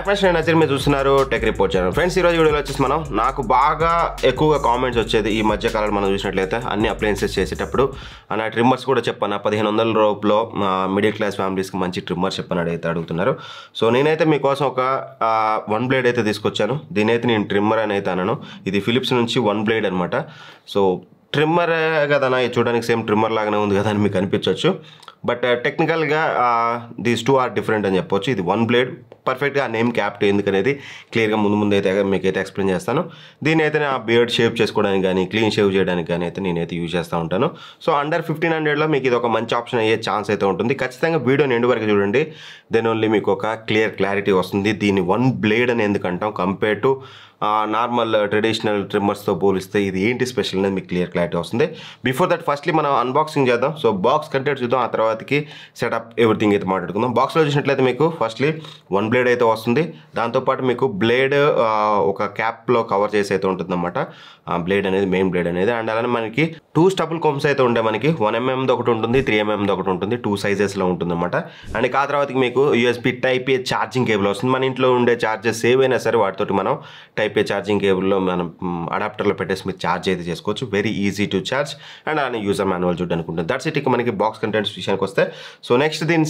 Friends నేను నజీర్ మీరు చూస్తున్నారు టెక్ రిపోర్ట్ ఛానల్. ఫ్రెండ్స్ ఈరోజు వీడియోలో వచ్చేసి మనం నాకు బాగా ఎక్కువగా కామెంట్స్ వచ్చేది ఈ మధ్య కాలంలో మనం చూసినట్లయితే అన్ని అప్లయన్సెస్ చేసేటప్పుడు నా ట్రిమ్మర్స్ కూడా చెప్పాను 1500 రూపాయలో మిడిల్ క్లాస్ ఫ్యామిలీస్కి మంచి ట్రిమ్మర్స్ చెప్పని అయితే అడుగుతున్నారు. సో నేనైతే మీకోసం ఒక వన్ బ్లేడ్ అయితే తీసుకొచ్చాను. దీని అయితే నేను ట్రిమ్మర్ అని అయితే అన్నాను. ఇది ఫిలిప్స్ నుంచి వన్ బ్లేడ్ అనమాట. సో ట్రిమ్మర్ కదా చూడడానికి సేమ్ ట్రిమ్మర్ లాగానే ఉంది కదా అని మీకు అనిపించవచ్చు. బట్ టెక్నికల్గా దీస్ టూ ఆర్ డిఫరెంట్ అని చెప్పొచ్చు. ఇది వన్ బ్లేడ్ పర్ఫెక్ట్గా నేమ్ క్యాప్ట్ ఎందుకనేది క్లియర్గా ముందు అయితే మీకైతే ఎక్స్ప్లెయిన్ చేస్తాను. దీని అయితే నా బియర్డ్ షేప్ చేసుకోవడానికి కానీ క్లీన్ షేవ్ చేయడానికి కానీ అయితే నేనైతే యూజ్ చేస్తూ ఉంటాను. సో అండర్ 1500లో మీకు ఇది ఒక మంచి ఆప్షన్ అయ్యే ఛాన్స్ అయితే ఉంటుంది. ఖచ్చితంగా వీడియోని ఎండ్ వరకు చూడండి. దెన్ ఓన్లీ మీకు ఒక క్లారిటీ వస్తుంది. దీన్ని వన్ బ్లేడ్ అని ఎందుకంటాం కంపేర్ టు నార్మల్ ట్రెడిషనల్ ట్రిమ్మర్స్తో పోలిస్తే ఇది ఏంటి స్పెషల్ అనేది మీకు క్లారిటీ వస్తుంది. బిఫోర్ దట్ ఫస్ట్లీ మనం అన్బాక్సింగ్ చేద్దాం. సో బాక్స్ కంటెంట్ చూద్దాం, ఆ తర్వాతకి సెటప్ ఎవ్రీథింగ్ అయితే మాట్లాడుకుందాం. బాక్స్లో చూసినట్లయితే మీకు ఫస్ట్లీ వన్ బ్లేడ్ అయితే వస్తుంది. దాంతోపాటు మీకు బ్లేడ్ ఒక క్యాప్లో కవర్ చేసి అయితే ఉంటుందన్నమాట. బ్లేడ్ అనేది మెయిన్ బ్లేడ్ అనేది. అండ్ అలానే మనకి 2 స్టబుల్ కోమ్స్ అయితే ఉంటాయి. మనకి 1mm ఒకటి ఉంటుంది, 3mm ఒకటి ఉంటుంది. 2 సైజెస్లో ఉంటుందన్నమాట. అండ్ ఆ తర్వాతకి మీకు USB Type A charging cable వస్తుంది. మన ఇంట్లో ఉండే ఛార్జెస్ ఏవైనా సరే వాటితోటి మనం Type A ఛార్జింగ్ కేబుల్లో మనం అడాప్టర్లో పెట్టేసి మీరు ఛార్జ్ అయితే చేసుకోవచ్చు. Very easy to charge. And అలానే యూజర్ మాన్యువల్ చూడడానికి ఉంటుంది. That's it. ఇక మనకి బాక్స్ కంటెంట్స్ విషయానికి వస్తే సో నెక్స్ట్ దీని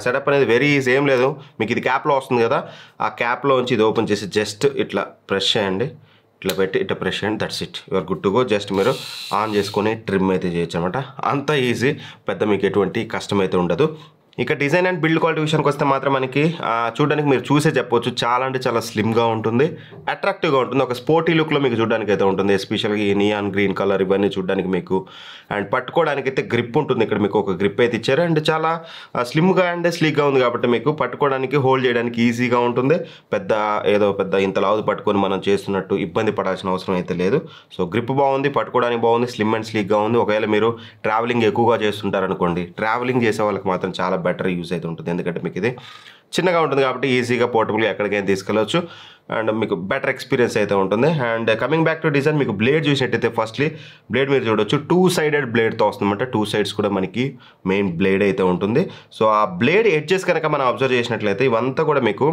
సెటప్ అనేది వెరీ ఈజీ, ఏం లేదు. మీకు ఇది క్యాప్లో వస్తుంది కదా, ఆ క్యాప్లో నుంచి ఇది ఓపెన్ చేసి జస్ట్ ఇట్లా ప్రెస్ చేయండి. ఇట్లా పెట్టి ఇట్లా ప్రెస్ చేయండి. That's it, your good to go. Just మీరు ఆన్ చేసుకొని ట్రిమ్ అయితే చేయొచ్చు అనమాట. అంత ఈజీ, పెద్ద మీకు ఎటువంటి కష్టం అయితే ఉండదు. ఇక డిజైన్ అండ్ బిల్డ్ క్వాలిటీ విషయానికి వస్తే మాత్రం మనకి చూడడానికి మీరు చూసే చెప్పవచ్చు చాలా అంటే చాలా స్లిమ్గా ఉంటుంది, అట్రాక్టివ్గా ఉంటుంది. ఒక స్పోర్టీ లుక్లో మీకు చూడడానికి అయితే ఉంటుంది. ఎస్పెషల్గా ఈ నియాన్ గ్రీన్ కలర్ ఇవన్నీ చూడడానికి మీకు. అండ్ పట్టుకోవడానికి అయితే గ్రిప్ ఉంటుంది. ఇక్కడ మీకు ఒక గ్రిప్ అయితే ఇచ్చారు. అండ్ చాలా స్లిమ్గా అండ్ స్లీక్గా ఉంది కాబట్టి మీకు పట్టుకోవడానికి హోల్డ్ చేయడానికి ఈజీగా ఉంటుంది. పెద్ద ఇంత లావు పట్టుకొని మనం చేస్తున్నట్టు ఇబ్బంది పడాల్సిన అవసరం అయితే లేదు. సో గ్రిప్ బాగుంది, పట్టుకోవడానికి బాగుంది, స్లిమ్ అండ్ స్లీక్గా ఉంది. ఒకవేళ మీరు ట్రావెలింగ్ ఎక్కువగా చేస్తుంటారనుకోండి, ట్రావెలింగ్ చేసే వాళ్ళకి మాత్రం చాలా బెటర్ యూజ్ అయితే ఉంటుంది. ఎందుకంటే మీకు ఇది చిన్నగా ఉంటుంది కాబట్టి ఈజీగా పోర్టబుల్గా ఎక్కడికైనా తీసుకెళ్ళవచ్చు. అండ్ మీకు బెటర్ ఎక్స్పీరియన్స్ అయితే ఉంటుంది. And coming back to design, మీకు బ్లేడ్ చూసినట్టయితే ఫస్ట్లీ బ్లేడ్ మీరు చూడవచ్చు 2 సైడెడ్ బ్లేడ్తో వస్తుందన్నమాట. 2 సైడ్స్ కూడా మనకి మెయిన్ బ్లేడ్ అయితే ఉంటుంది. సో ఆ బ్లేడ్ ఎడ్జెస్ కనుక మనం అబ్జర్వ్ చేసినట్లయితే ఇవంతా కూడా మీకు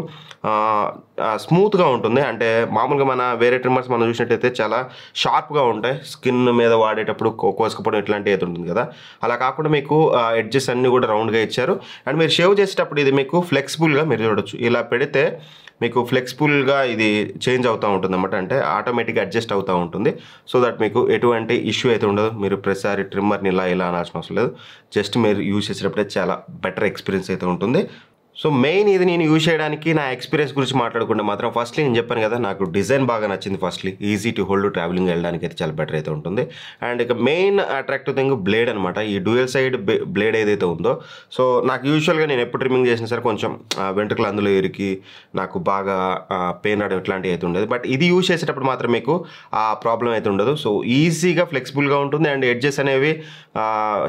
స్మూత్గా ఉంటుంది. అంటే మామూలుగా మన వేరే ట్రిమ్మర్స్ మనం చూసినట్టయితే చాలా షార్ప్గా ఉంటాయి, స్కిన్ మీద వాడేటప్పుడు కోసుకపోవడం ఇట్లాంటివి అయితే ఉంటుంది కదా. అలా కాకుండా మీకు ఎడ్జెస్ అన్నీ కూడా రౌండ్గా ఇచ్చారు. అండ్ మీరు షేవ్ చేసేటప్పుడు ఇది మీకు ఫ్లెక్సిబుల్గా మీరు చూడవచ్చు. ఇలా పెడితే మీకు ఫ్లెక్సిబుల్గా ఇది చేంజ్ అవుతూ ఉంటుంది అన్నమాట. అంటే ఆటోమేటిక్గా అడ్జస్ట్ అవుతూ ఉంటుంది. సో దట్ మీకు ఎటువంటి ఇష్యూ అయితే ఉండదు. మీరు ప్రతిసారి ట్రిమ్మర్ని ఇలా అనాల్సిన అవసరం లేదు. జస్ట్ మీరు యూజ్ చేసేటప్పుడే చాలా బెటర్ ఎక్స్పీరియన్స్ అయితే ఉంటుంది. సో మెయిన్ ఇది నేను యూజ్ చేయడానికి నా ఎక్స్పీరియన్స్ గురించి మాట్లాడుకుంటే మాత్రం ఫస్ట్లీ నేను చెప్పాను కదా, నాకు డిజైన్ బాగా నచ్చింది. Firstly easy to hold, travelling వెళ్ళడానికి అయితే చాలా బెటర్ అయితే ఉంటుంది. అండ్ ఇక మెయిన్ అట్రాక్టివ్ థింగ్ బ్లేడ్ అనమాట. ఈ డ్యూయల్ సైడ్ బ్లేడ్ ఏదైతే ఉందో, సో నాకు యూజువల్గా నేను ఎప్పుడు ట్రిమ్మింగ్ చేసినా సరే కొంచెం వెంట్రుకలు అందులో ఇరికి నాకు బాగా పెయిన్ రావడం ఇట్లాంటివి అయితే ఉండేది. బట్ ఇది యూజ్ చేసేటప్పుడు మాత్రం మీకు ఆ ప్రాబ్లం అయితే ఉండదు. సో ఈజీగా ఫ్లెక్సిబుల్గా ఉంటుంది. అండ్ ఎడ్జెస్ అనేవి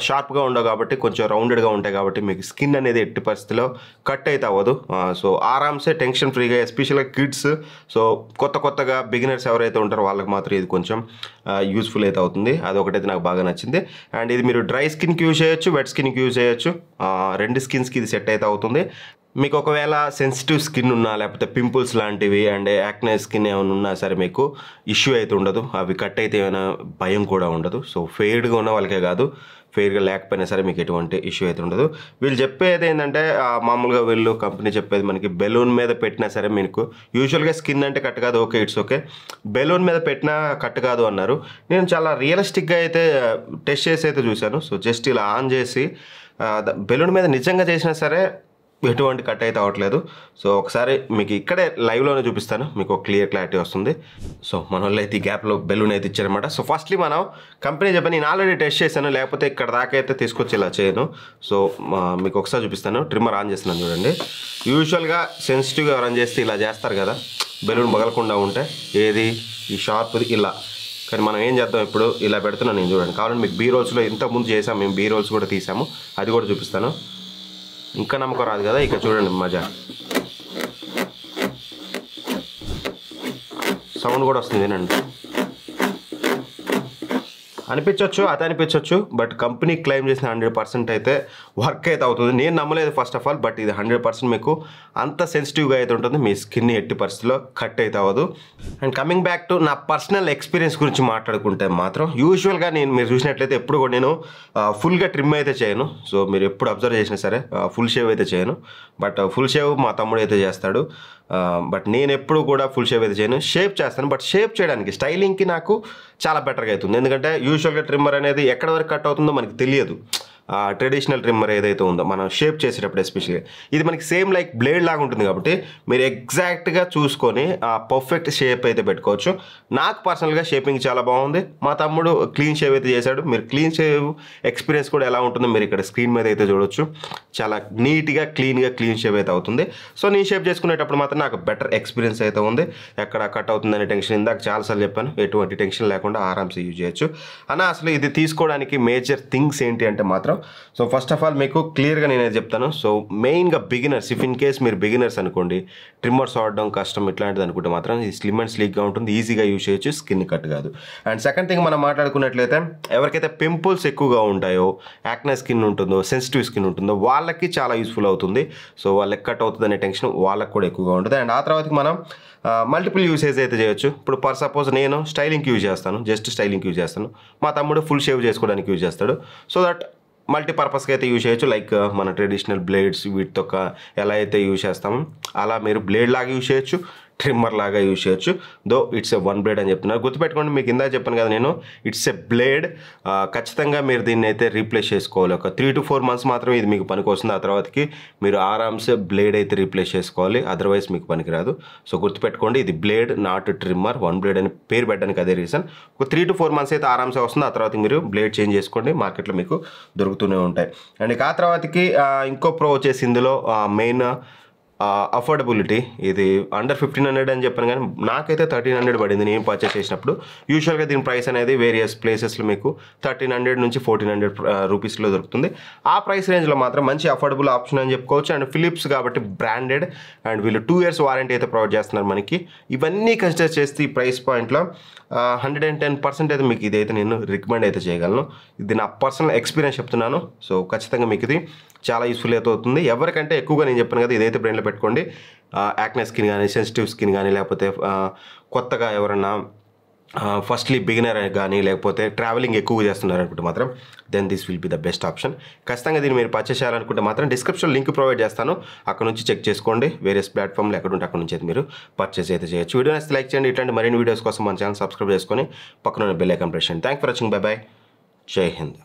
షార్ప్గా ఉండవు కాబట్టి కొంచెం రౌండెడ్గా ఉంటాయి కాబట్టి మీకు స్కిన్ అనేది ఎట్టి పరిస్థితిలో కట్ అయితే అవ్వదు. సో ఆరామ్సే టెన్షన్ ఫ్రీగా, ఎస్పెషల్గా కిడ్స్, సో కొత్తగా బిగినర్స్ ఎవరైతే ఉంటారో వాళ్ళకి మాత్రం ఇది కొంచెం యూస్ఫుల్ అయితే అవుతుంది. అదొకటైతే నాకు బాగా నచ్చింది. అండ్ ఇది మీరు డ్రై స్కిన్కి యూజ్ చేయొచ్చు, వెట్ స్కిన్కి యూజ్ చేయొచ్చు. 2 స్కిన్స్కి ఇది సెట్ అయితే అవుతుంది. మీకు ఒకవేళ సెన్సిటివ్ స్కిన్ ఉన్నా లేకపోతే పింపుల్స్ లాంటివి అండ్ యాక్నే స్కిన్ ఏమైనా ఉన్నా సరే మీకు ఇష్యూ అయితే ఉండదు. అవి కట్ అయితే ఏమైనా భయం కూడా ఉండదు. సో ఫెయిర్డ్గా ఉన్న వాళ్ళకే కాదు, ఫెయిర్గా లేకపోయినా సరే మీకు ఎటువంటి ఇష్యూ అయితే ఉండదు. వీళ్ళు చెప్పేది ఏంటంటే మామూలుగా వీళ్ళు కంపెనీ చెప్పేది మనకి బెలూన్ మీద పెట్టినా సరే మీకు యూజువల్గా స్కిన్ అంటే కట్ కాదు, ఓకే ఇట్స్ ఓకే, బెలూన్ మీద పెట్టినా కట్ కాదు అన్నారు. నేను చాలా రియలిస్టిక్గా అయితే టెస్ట్ చేసి అయితే చూశాను. సో జస్ట్ ఇలా ఆన్ చేసి బెలూన్ మీద నిజంగా చేసినా సరే ఎటువంటి కట్ అయితే అవ్వట్లేదు. సో ఒకసారి మీకు ఇక్కడే లైవ్లోనే చూపిస్తాను, మీకు క్లారిటీ వస్తుంది. సో మన వాళ్ళు అయితే ఈ గ్యాప్లో బెలూన్ అయితే ఇచ్చారనమాట. సో ఫస్ట్లీ మనం కంపెనీ చెప్పి నేను ఆల్రెడీ టెస్ట్ చేశాను, లేకపోతే ఇక్కడ దాకా అయితే తీసుకొచ్చి ఇలా చేయను. సో మీకు ఒకసారి చూపిస్తాను. ట్రిమ్మర్ ఆన్ చేస్తున్నాను చూడండి. యూజువల్గా సెన్సిటివ్గా రన్ చేస్తే ఇలా చేస్తారు కదా, బెలూన్ పగలకుండా ఉంటే ఏది ఈ షార్ప్ది ఇలా. కానీ మనం ఏం చేద్దాం, ఇప్పుడు ఇలా పెడుతున్నాను నేను చూడండి. కావాలంటే మీకు బీ రోల్స్లో ఇంతకుముందు చేసాం, మేము బీ రోల్స్ కూడా తీసాము, అది కూడా చూపిస్తాను. ఇంకా నమ్మకం రాదు కదా, ఇక్కడ చూడండి మజా, సౌండ్ కూడా వస్తుంది వినండి. అనిపించవచ్చు, అది అనిపించవచ్చు, బట్ కంపెనీ క్లెయిమ్ చేసిన 100% అయితే వర్క్ అయితే అవుతుంది. నేను నమ్మలేదు ఫస్ట్ ఆఫ్ ఆల్, బట్ ఇది 100% మీకు అంత సెన్సిటివ్గా అయితే ఉంటుంది. మీ స్కిన్ ఎట్టి పరిస్థితిలో కట్ అయితే అవ్వదు. అండ్ కమింగ్ బ్యాక్ టు నా పర్సనల్ ఎక్స్పీరియన్స్ గురించి మాట్లాడుకుంటే మాత్రం యూజువల్గా మీరు చూసినట్లయితే ఎప్పుడు కూడా నేను ఫుల్గా ట్రిమ్ అయితే చేయను. సో మీరు ఎప్పుడు అబ్జర్వ్ చేసినా సరే ఫుల్ షేవ్ అయితే చేయను. బట్ ఫుల్ షేవ్ మా తమ్ముడు అయితే చేస్తాడు. బట్ నేను ఎప్పుడు కూడా ఫుల్ షేవ్ అయితే చేయను, షేప్ చేస్తాను. బట్ షేప్ చేయడానికి స్టైలింగ్కి నాకు చాలా బెటర్గా అవుతుంది. ఎందుకంటే యూజువల్గా ట్రిమ్మర్ అనేది ఎక్కడ వరకు కట్ అవుతుందో మనకి తెలియదు. ట్రెడిషనల్ ట్రిమ్మర్ ఏదైతే ఉందో మనం షేప్ చేసేటప్పుడు ఎస్పెషల్గా ఇది మనకి సేమ్ లైక్ బ్లేడ్ లాగా ఉంటుంది కాబట్టి మీరు ఎగ్జాక్ట్గా చూసుకొని పర్ఫెక్ట్ షేప్ అయితే పెట్టుకోవచ్చు. నాకు పర్సనల్గా షేపింగ్ చాలా బాగుంది. మా తమ్ముడు క్లీన్ షేవ్ అయితే చేశాడు. మీరు క్లీన్ షేవ్ ఎక్స్పీరియన్స్ కూడా ఎలా ఉంటుందో మీరు ఇక్కడ స్క్రీన్ మీద అయితే చూడొచ్చు. చాలా నీట్గా క్లీన్ షేవ్ అయితే అవుతుంది. సో నేను షేప్ చేసుకునేటప్పుడు మాత్రం నాకు బెటర్ ఎక్స్పీరియన్స్ అయితే ఉంది. ఎక్కడ కట్ అవుతుందనే టెన్షన్ ఇందాక చాలాసార్లు చెప్పాను, ఎటువంటి టెన్షన్ లేకుండా ఆరామ్సే యూజ్ చేయొచ్చు. అన్న అసలు ఇది తీసుకోవడానికి మేజర్ థింగ్స్ ఏంటి అంటే మాత్రం, సో ఫస్ట్ ఆఫ్ ఆల్ మీకు క్లియర్గా నేనే చెప్తాను. సో మెయిన్గా బిగినర్స్, ఇఫ్ ఇన్ కేస్ మీరు బిగినర్స్ అనుకోండి, ట్రిమ్మర్స్ వాడడం కష్టం ఇట్లాంటిది అనుకుంటే మాత్రం ఇది స్లిమ్ అండ్ స్లీక్గా ఉంటుంది, ఈజీగా యూజ్ చేయొచ్చు, స్కిన్ కట్ కాదు. అండ్ సెకండ్ థింగ్ మనం మాట్లాడుకున్నట్లయితే ఎవరికైతే పింపుల్స్ ఎక్కువగా ఉంటాయో, యాక్నే స్కిన్ ఉంటుందో, సెన్సిటివ్ స్కిన్ ఉంటుందో వాళ్ళకి చాలా యూస్ఫుల్ అవుతుంది. సో వాళ్ళకి కట్ అవుతుంది అనే టెన్షన్ వాళ్ళకి కూడా ఎక్కువగా ఉంటుంది. అండ్ ఆ తర్వాతకి మనం మల్టిపుల్ యూసేజ్ అయితే చేయొచ్చు. ఇప్పుడు ఫర్ సపోజ్ నేను స్టైలింగ్కి యూజ్ చేస్తాను, జస్ట్ స్టైలింగ్కి యూజ్ చేస్తాను. మా తమ్ముడు ఫుల్ షేవ్ చేసుకోవడానికి యూజ్ చేస్తాడు. సో దట్ మల్టీపర్పస్కి అయితే యూజ్ చేయొచ్చు. లైక్ మన ట్రెడిషనల్ బ్లేడ్స్ వీటితో ఎలా అయితే యూజ్ చేస్తామో అలా మీరు బ్లేడ్ లాగా యూజ్ చేయొచ్చు, ట్రిమ్మర్ లాగా యూజ్ చేయొచ్చు. Though it's a one blade అని చెప్తున్నారు. గుర్తుపెట్టుకోండి, మీకు ఇందాక చెప్పాను కదా నేను, ఇట్స్ ఎ బ్లేడ్. ఖచ్చితంగా మీరు దీన్ని అయితే రీప్లేస్ చేసుకోవాలి. ఒక 3 to 4 months మాత్రమే ఇది మీకు పనికి వస్తుంది. ఆ తర్వాతకి మీరు ఆరామ్సే బ్లేడ్ అయితే రీప్లేస్ చేసుకోవాలి, అదర్వైజ్ మీకు పనికిరాదు. సో గుర్తుపెట్టుకోండి, ఇది blade not trimmer. One blade అని పేరు పెట్టడానికి అదే రీజన్. ఒక 3 to 4 months అయితే ఆరామ్సే వస్తుంది. ఆ తర్వాత మీరు బ్లేడ్ చేంజ్ చేసుకోండి, మార్కెట్లో మీకు దొరుకుతూనే ఉంటాయి. అండ్ ఆ తర్వాతకి ఇంకో ప్రో వచ్చేసి ఇందులో మెయిన్ అఫోర్డబిలిటీ. ఇది అండర్ 1500 అని చెప్పాను, కానీ నాకైతే 1300 పడింది నేను పర్చేస్ చేసినప్పుడు. యూజువల్గా దీని ప్రైస్ అనేది వేరియస్ ప్లేసెస్లో మీకు 1300 నుంచి 1400 రూపీస్లో దొరుకుతుంది. ఆ ప్రైస్ రేంజ్లో మాత్రం మంచి అఫోర్డబుల్ ఆప్షన్ అని చెప్పుకోవచ్చు. అండ్ ఫిలిప్స్ కాబట్టి బ్రాండెడ్, అండ్ వీళ్ళు 2 years వారంటీ అయితే ప్రొవైడ్ చేస్తున్నారు మనకి. ఇవన్నీ కన్సిడర్ చేస్తే ఈ ప్రైస్ పాయింట్లో 110% అయితే మీకు ఇదైతే నేను రికమెండ్ అయితే చేయగలను. ఇది నా పర్సనల్ ఎక్స్పీరియన్స్ చెప్తున్నాను. సో ఖచ్చితంగా మీకు ఇది చాలా యూస్ఫుల్ అయితే అవుతుంది. ఎవరికంటే ఎక్కువగా నేను చెప్పాను కదా, ఇదైతే బ్రెయిన్లో పెట్టుకోండి. యాక్నే స్కిన్ కానీ, సెన్సిటివ్ స్కిన్ కానీ, లేకపోతే కొత్తగా ఎవరన్నా ఫస్ట్లీ బిగినర్ కానీ, లేకపోతే ట్రావెలింగ్ ఎక్కువగా చేస్తున్నారు అనుకుంటే మాత్రం then this will be the best option. ఖచ్చితంగా దీన్ని మీరు పర్చేస్ చేయాలనుకుంటే మాత్రం డిస్క్రిప్షన్ లింక్ ప్రొవైడ్ చేస్తాను, అక్కడ నుంచి చెక్ చేసుకోండి. వేరియస్ ప్లాట్ఫామ్లు ఎక్కడ ఉంటే అక్కడ నుంచి అయితే మీరు పర్చేస్ అయితే చేయొచ్చు. వీడియో నచ్చితే లైక్ చేయండి. ఇట్లాంటి మరిన్ని వీడియోస్ కోసం మన ఛానల్ సబ్స్క్రైబ్ చేసుకొని పక్కన బెల్ ఐకాన్ ప్రెస్ చేయండి. Thank for watching. By by. జై హింద్.